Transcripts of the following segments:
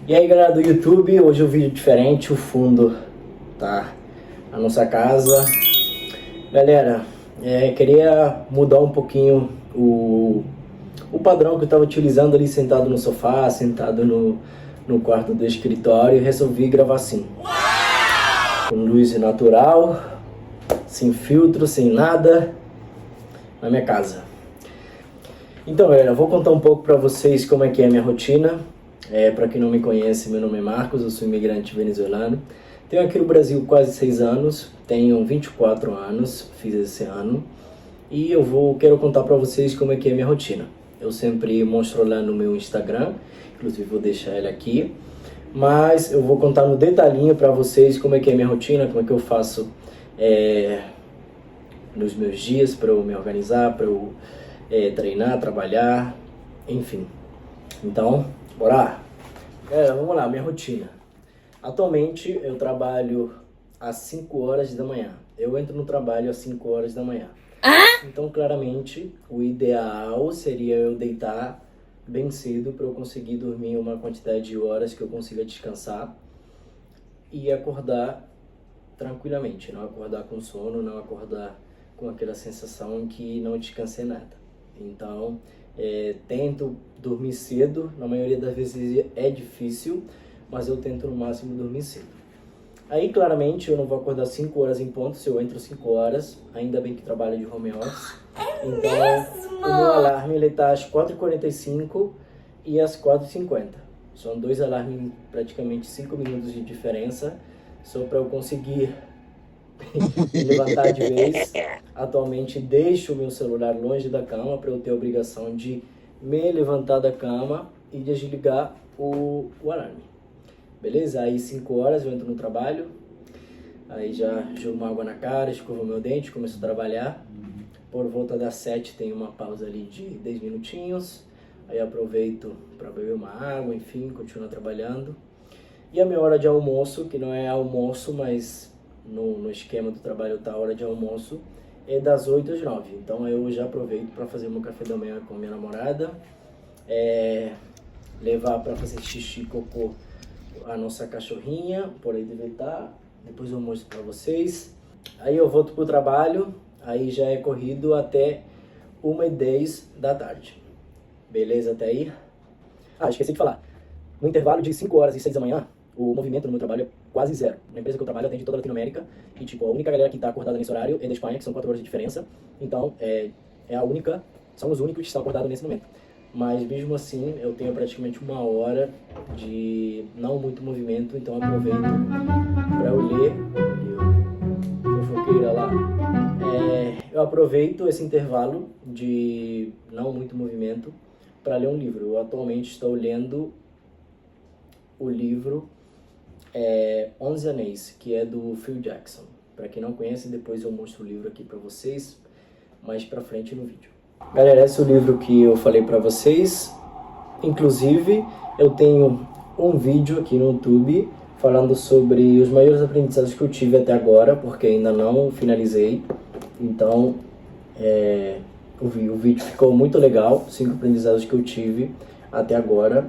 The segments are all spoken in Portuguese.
E aí galera do YouTube, hoje um vídeo diferente, o fundo tá a nossa casa. Galera, queria mudar um pouquinho o padrão que eu estava utilizando ali sentado no sofá, sentado no quarto do escritório, e resolvi gravar assim. Com luz natural, sem filtro, sem nada, na minha casa. Então galera, eu vou contar um pouco pra vocês como é que é a minha rotina. Para quem não me conhece, meu nome é Marcos, eu sou imigrante venezuelano. Tenho aqui no Brasil quase 6 anos, tenho 24 anos, fiz esse ano. E quero contar para vocês como é que é a minha rotina. Eu sempre mostro lá no meu Instagram, inclusive vou deixar ele aqui. Mas eu vou contar no detalhinho para vocês como é que é a minha rotina, como é que eu faço nos meus dias para eu me organizar, para eu treinar, trabalhar, enfim. Então, bora lá. Vamos lá, minha rotina. Atualmente eu trabalho às 5 horas da manhã. Eu entro no trabalho às 5 horas da manhã. Então, claramente, o ideal seria eu deitar bem cedo para eu conseguir dormir uma quantidade de horas que eu consiga descansar e acordar tranquilamente. Não acordar com sono, não acordar com aquela sensação que não descansei nada. Então, tento dormir cedo, na maioria das vezes é difícil, mas eu tento no máximo dormir cedo. Aí, claramente, eu não vou acordar 5 horas em ponto, se eu entro 5 horas, ainda bem que trabalho de home office. Então, o meu alarme ele tá às 4h45 e às 4h50. São 2 alarmes, praticamente 5 minutos de diferença, só para eu conseguir me levantar de vez. Atualmente deixo o meu celular longe da cama para eu ter a obrigação de me levantar da cama e desligar o alarme. Beleza? Aí 5 horas eu entro no trabalho, aí já jogo uma água na cara, escovo meu dente, começo a trabalhar. Por volta das 7 tem uma pausa ali de 10 minutinhos, aí aproveito para beber uma água, enfim, continuo trabalhando. E a minha hora de almoço, que não é almoço, mas no esquema do trabalho tá a hora de almoço, é das 8 às 9. Então eu já aproveito para fazer meu café da manhã com minha namorada, levar para fazer xixi e cocô a nossa cachorrinha, por aí deve estar. Depois eu mostro para vocês. Aí eu volto pro trabalho, aí já é corrido até 1h10 da tarde. Beleza até aí? Esqueci de falar. No intervalo de 5 horas e 6 da manhã, o movimento no meu trabalho é quase zero. Na empresa que eu trabalho atende toda a Latinoamérica e a única galera que está acordada nesse horário é da Espanha, que são 4 horas de diferença. Então, são os únicos que estão acordados nesse momento. Mas mesmo assim, eu tenho praticamente 1 hora de não muito movimento, então aproveito para eu ler. Fofoqueira lá. Eu aproveito esse intervalo de não muito movimento para ler um livro. Eu atualmente estou lendo o livro 11 Anéis, que é do Phil Jackson. Para quem não conhece, depois eu mostro o livro aqui para vocês, mais para frente no vídeo. Galera, esse é o livro que eu falei para vocês. Inclusive, eu tenho um vídeo aqui no YouTube falando sobre os maiores aprendizados que eu tive até agora, porque ainda não finalizei. Então, o vídeo ficou muito legal, 5 aprendizados que eu tive até agora.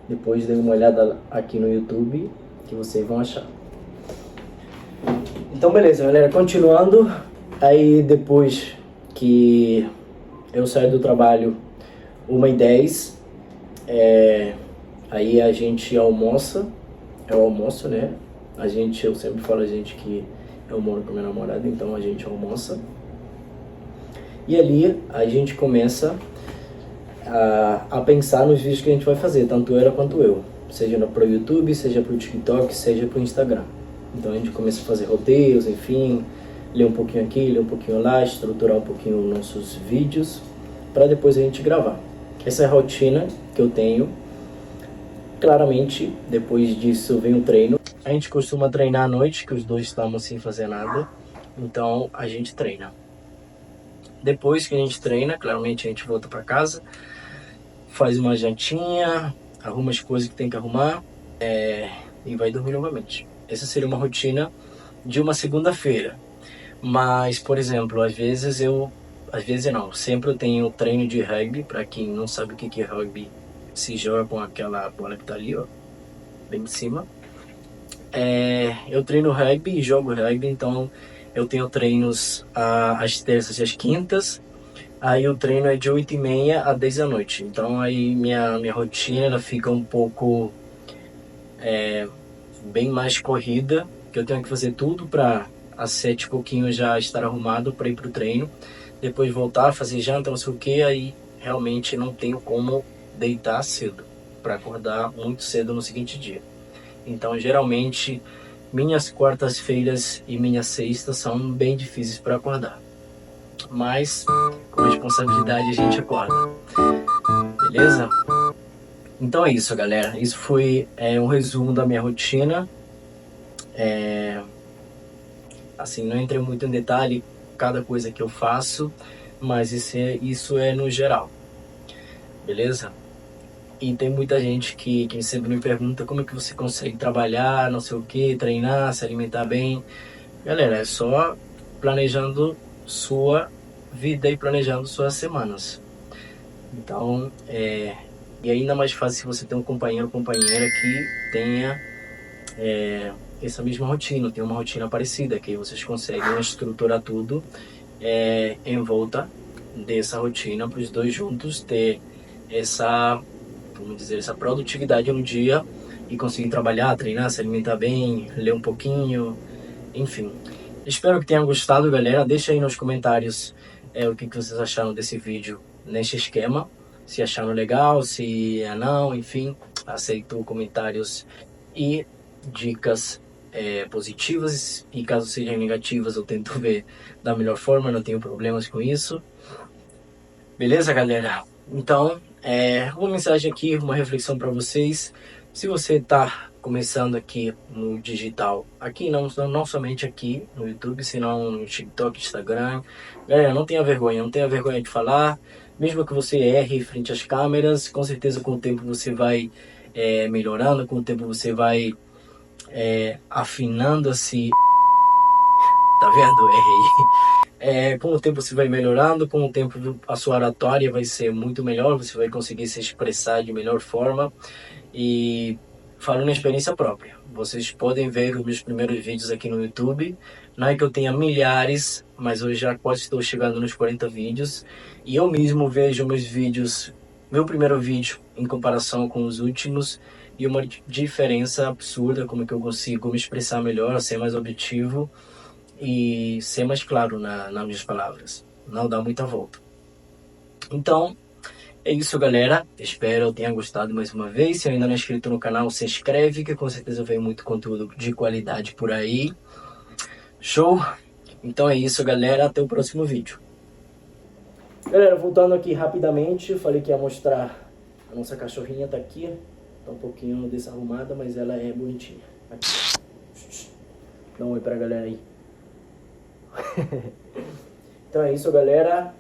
Depois dê uma olhada aqui no YouTube, que vocês vão achar. Então beleza, galera, continuando. Aí depois que eu saio do trabalho 1h10, aí a gente almoça. É o almoço, né? Eu sempre falo que eu moro com minha namorada, então a gente almoça. E ali a gente começa a pensar nos vídeos que a gente vai fazer, tanto ela quanto eu, seja pro YouTube, seja pro TikTok, seja pro Instagram. Então a gente começa a fazer roteiros, enfim, ler um pouquinho aqui, ler um pouquinho lá, estruturar um pouquinho os nossos vídeos, para depois a gente gravar. Essa é a rotina que eu tenho. Claramente, depois disso vem o treino. A gente costuma treinar à noite, que os dois estamos sem fazer nada, então a gente treina. Depois que a gente treina, claramente a gente volta para casa, faz uma jantinha, arruma as coisas que tem que arrumar e vai dormir novamente. Essa seria uma rotina de uma segunda-feira. Mas, por exemplo, sempre eu tenho treino de rugby. Para quem não sabe o que é rugby, se joga com aquela bola que tá ali, ó. bem de cima. Eu treino rugby e jogo rugby, então eu tenho treinos às terças e às quintas. Aí o treino é de 8h30 a 10 da noite. Então aí minha rotina ela fica um pouco bem mais corrida, que eu tenho que fazer tudo para às 7 e pouquinho já estar arrumado para ir pro treino. Depois voltar, fazer janta, não sei o que, aí realmente não tenho como deitar cedo, para acordar muito cedo no seguinte dia. Então geralmente minhas quartas-feiras e minhas sextas são bem difíceis para acordar. Mas com responsabilidade a gente acorda. Beleza? Então é isso, galera. Isso foi um resumo da minha rotina. Assim, não entrei muito em detalhe cada coisa que eu faço, mas isso é no geral. Beleza? E tem muita gente que sempre me pergunta como é que você consegue trabalhar, não sei o que, treinar, se alimentar bem. Galera, é só planejando sua vida e planejando suas semanas. Então, e ainda mais fácil se você tem um companheiro ou companheira que tenha essa mesma rotina, tem uma rotina parecida, que vocês conseguem estruturar tudo em volta dessa rotina para os dois juntos ter essa, vamos dizer, essa produtividade no dia e conseguir trabalhar, treinar, se alimentar bem, ler um pouquinho, enfim. Espero que tenham gostado, galera. Deixa aí nos comentários o que vocês acharam desse vídeo neste esquema. Se acharam legal, se não, enfim. Aceito comentários e dicas positivas. E caso sejam negativas, eu tento ver da melhor forma, não tenho problemas com isso. Beleza, galera? Então, uma mensagem aqui, uma reflexão para vocês. Se você está começando aqui no digital, aqui não somente aqui no YouTube, senão no TikTok, Instagram, galera, não tenha vergonha de falar, mesmo que você erre frente às câmeras, com certeza com o tempo você vai melhorando, com o tempo você vai afinando-se, tá vendo? Errei. Com o tempo você vai melhorando, com o tempo a sua oratória vai ser muito melhor, você vai conseguir se expressar de melhor forma. E falo na experiência própria, vocês podem ver os meus primeiros vídeos aqui no YouTube. Não é que eu tenha milhares, mas eu já quase estou chegando nos 40 vídeos. E eu mesmo vejo meus vídeos, meu primeiro vídeo em comparação com os últimos, e uma diferença absurda, como que eu consigo me expressar melhor, ser mais objetivo e ser mais claro nas minhas palavras, não dar muita volta. Então, é isso, galera. Espero que tenha gostado mais uma vez. Se ainda não é inscrito no canal, se inscreve, que com certeza vem muito conteúdo de qualidade por aí. Show? Então é isso, galera. Até o próximo vídeo. Galera, voltando aqui rapidamente, eu falei que ia mostrar a nossa cachorrinha, tá aqui. Tá um pouquinho desarrumada, mas ela é bonitinha. Aqui. Dá um oi pra galera aí. Então é isso, galera.